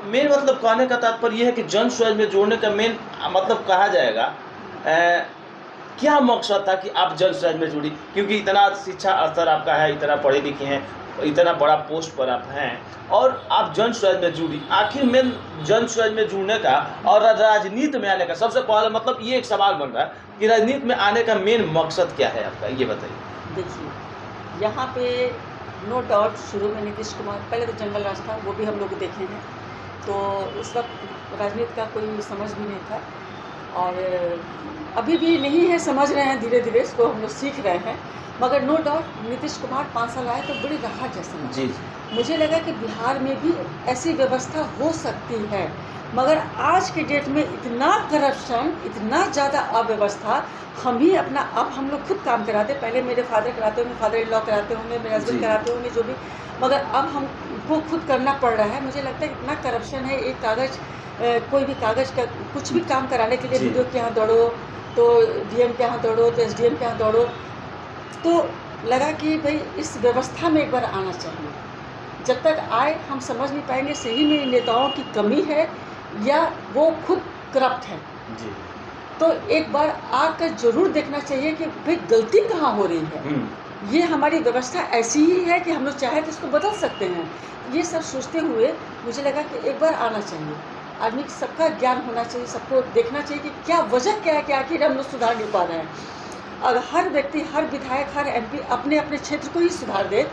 Main मतलब कहने का तात्पर्य ये है कि जन स्वराज में जोड़ने का मेन मतलब कहा जाएगा क्या मकसद था कि आप जन स्वराज में जुड़ी, क्योंकि इतना शिक्षा स्तर आपका है, इतना पढ़े लिखे हैं, इतना बड़ा पोस्ट पर आप हैं और आप जन स्वराज में जुड़ी। आखिर मेन जन स्वराज में जुड़ने का और राजनीति में आने का सबसे पहले मतलब ये एक सवाल बन रहा है कि राजनीति में आने का मेन मकसद क्या है आपका, ये बताइए। देखिए, यहाँ पे नो डाउट शुरू में नीतीश कुमार, पहले तो जंगल राज था, वो भी हम लोग देखे हैं, तो उस वक्त राजनीति का कोई समझ भी नहीं था और अभी भी नहीं है, समझ रहे हैं, धीरे धीरे इसको हम लोग सीख रहे हैं। मगर नो डाउट नीतीश कुमार 5 साल आए तो बड़ी राहत जैसा लगा। जी मुझे लगा कि बिहार में भी ऐसी व्यवस्था हो सकती है, मगर आज के डेट में इतना करप्शन, इतना ज़्यादा अव्यवस्था, हम ही अपना अब हम लोग खुद काम कराते, पहले मेरे फादर कराते होंगे, फादर इन लॉ कराते होंगे, मेरे हस्बैंड कराते होंगे, जो भी, मगर अब हमको खुद करना पड़ रहा है। मुझे लगता है इतना करप्शन है, एक कागज़ कोई भी कागज़ का कुछ भी काम कराने के लिए वीडियो के यहाँ दौड़ो, तो डीएम के यहाँ दौड़ो, तो एसडीएम के यहाँ दौड़ो, तो लगा कि भाई इस व्यवस्था में एक बार आना चाहिए। जब तक आए हम समझ नहीं पाएंगे सही में नेताओं की कमी है या वो खुद करप्ट है। जी। तो एक बार आकर जरूर देखना चाहिए कि भाई गलती कहाँ हो रही है। ये हमारी व्यवस्था ऐसी ही है कि हम लोग चाहे तो इसको बदल सकते हैं। ये सब सोचते हुए मुझे लगा कि एक बार आना चाहिए, आदमी सबका ज्ञान होना चाहिए, सबको देखना चाहिए कि क्या वजह क्या है कि आखिर हम लोग सुधार नहीं पा रहे हैं। अगर हर व्यक्ति, हर विधायक, हर एमपी अपने अपने क्षेत्र को ही सुधार दे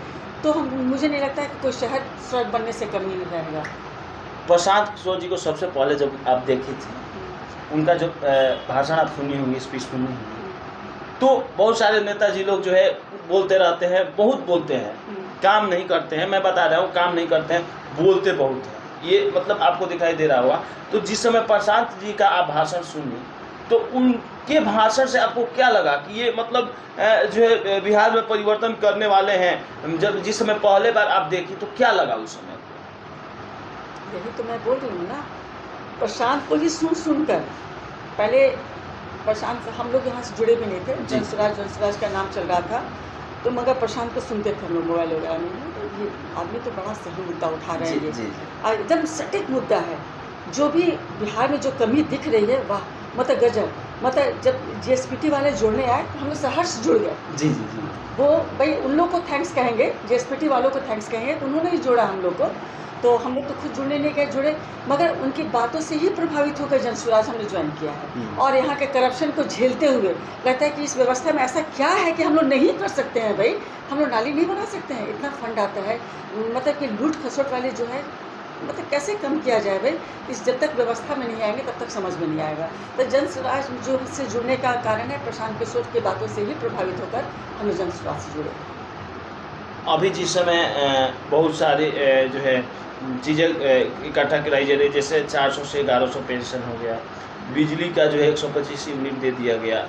तो मुझे नहीं लगता है कि कोई शहर स्वर्ण बनने से कम नहीं रहेगा। प्रशांत किशोर जी को सबसे पहले जब आप देखी थी, उनका जो भाषण आप सुनी होंगी, स्पीच सुनी होंगी, तो बहुत सारे नेताजी लोग जो है बोलते रहते हैं, बहुत बोलते हैं, काम नहीं करते हैं। मैं बता रहा हूँ, काम नहीं करते हैं, बोलते बहुत हैं, ये मतलब आपको दिखाई दे रहा होगा। तो जिस समय प्रशांत जी का आप भाषण सुनी तो उनके भाषण से आपको क्या लगा कि ये मतलब जो है बिहार में परिवर्तन करने वाले हैं? जब जिस समय पहले बार आप देखी तो क्या लगा उस समय? यही तो मैं बोल रही हूँ ना, प्रशांत को ही सुनकर, पहले प्रशांत, हम लोग यहाँ से जुड़े भी नहीं थे, जनसुराज का नाम चल रहा था, तो मगर प्रशांत को सुनते थे हम लोग मोबाइल वगैरह में, तो ये आदमी तो बड़ा सही मुद्दा उठा रहे हैं, एकदम सटीक मुद्दा है। जो भी बिहार में जो कमी दिख रही है, वाह, मतलब गजब, मतलब जब जीएसपीटी वाले जुड़ने आए तो हम लोग सहर्ष जुड़ गए। जी जी जी। वो भाई उन लोग को थैंक्स कहेंगे, जीएसपीटी वालों को थैंक्स कहेंगे, तो उन्होंने ही जोड़ा हम लोग को, तो हम लोग तो खुद जुड़ने नहीं गए, जुड़े, मगर उनकी बातों से ही प्रभावित होकर जनसुराज हमने ज्वाइन किया है। और यहाँ के करप्शन को झेलते हुए लगता है कि इस व्यवस्था में ऐसा क्या है कि हम लोग नहीं कर सकते हैं। भाई हम लोग नाली नहीं बना सकते हैं, इतना फंड आता है, मतलब कि लूट खसोट वाले जो है, मतलब कैसे कम किया जाए भाई, इस जब तक व्यवस्था में नहीं आएंगे तब तक समझ में नहीं आएगा। तो जनसुराज जो से जुड़ने का कारण है, प्रशांत किशोर की बातों से ही प्रभावित होकर हम लोग जनसुराज से जुड़े। अभी जिस समय बहुत सारी जो है चीज़ें इकट्ठा कराई जा रही, जैसे 400 से 1100 पेंशन हो गया, बिजली का जो है 125 यूनिट दे दिया गया,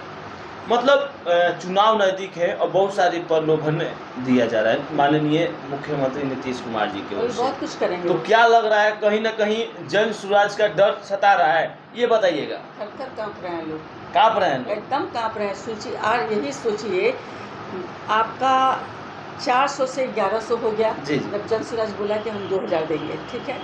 मतलब चुनाव नज़दीक है और बहुत सारी प्रलोभन दिया जा रहा है माननीय मुख्यमंत्री नीतीश कुमार जी की ओर से। बहुत कुछ करेंगे, तो क्या लग रहा है, कहीं ना कहीं जन स्वराज का डर सता रहा है, ये बताइएगा। थर-थर काँप रहे हैं लोग, काँप रहे हैं, एकदम काँप रहे हैं। सोचिए, और यही सोचिए, आपका 400 से 1100 हो गया, जब जनसुराज बोला कि हम 2000 देंगे, ठीक है,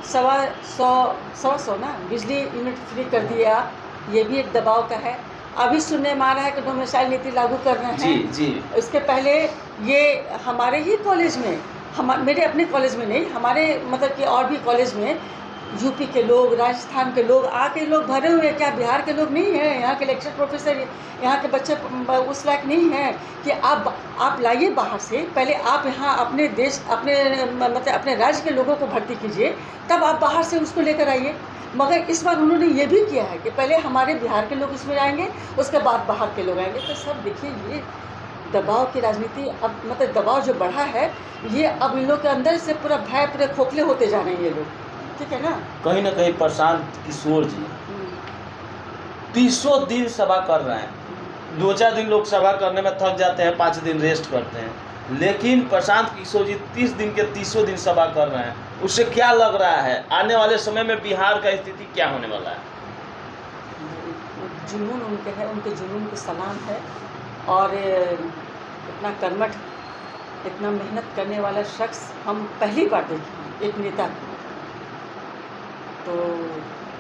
100 ना बिजली यूनिट फ्री कर दिया, ये भी एक दबाव का है। अभी सुनने में आ रहा है कि डोमिसाइल नीति लागू कर रहे हैं। जी। इसके पहले ये हमारे ही कॉलेज में, मेरे अपने कॉलेज में नहीं, हमारे मतलब कि और भी कॉलेज में यूपी के लोग, राजस्थान के लोग आके लोग भरे हुए हैं। क्या बिहार के लोग नहीं हैं? यहाँ के लेक्चर प्रोफेसर, यहाँ के बच्चे उस लायक नहीं हैं कि आप लाइए बाहर से, पहले आप यहाँ अपने देश, अपने मतलब अपने राज्य के लोगों को भर्ती कीजिए, तब आप बाहर से उसको लेकर आइए। मगर इस बार उन्होंने ये भी किया है कि पहले हमारे बिहार के लोग इसमें आएंगे, उसके बाद बाहर के लोग आएंगे। तो सब देखिए, ये दबाव की राजनीति, अब मतलब दबाव जो बढ़ा है, ये अब इन लोग के अंदर से पूरा भय, पूरे खोखले होते जा रहे हैं ये लोग, ठीक है ना। कहीं ना कहीं प्रशांत किशोर जी 300 दिन सभा कर रहे हैं, 2-4 दिन लोग सभा करने में थक जाते हैं, 5 दिन रेस्ट करते हैं, लेकिन प्रशांत किशोर जी 30 दिन के 300 दिन सभा कर रहे हैं। उससे क्या लग रहा है, आने वाले समय में बिहार का स्थिति क्या होने वाला है? जुनून उनके है, उनके जुनून को सलाम है। और इतना कर्मठ, इतना मेहनत करने वाला शख्स हम पहली बार देखे हैं एक नेता को। तो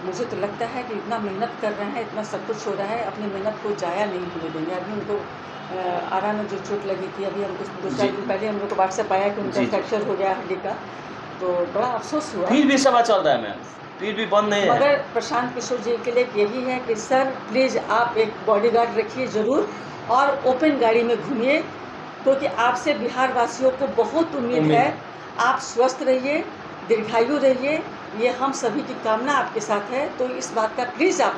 मुझे तो लगता है कि इतना मेहनत कर रहे हैं, इतना सब कुछ हो रहा है, अपनी मेहनत को जाया नहीं होने देंगे। अभी उनको आरा में जो चोट लगी थी, अभी हमको 2-4 दिन पहले हम लोग को व्हाट्सएप आया कि उनका फ्रैक्चर हो गया हड्डी का, तो बड़ा अफसोस हुआ। फिर भी सभा चल रहा है मैम, फिर भी बंद नहीं है। मगर प्रशांत किशोर जी के लिए यही है कि सर प्लीज़ आप एक बॉडीगार्ड रखिए ज़रूर, और ओपन गाड़ी में घूमिए, क्योंकि आपसे बिहार वासियों को बहुत उम्मीद है। आप स्वस्थ रहिए, दीर्घायु रहिए, ये हम सभी की कामना आपके साथ है। तो इस बात का प्लीज़ आप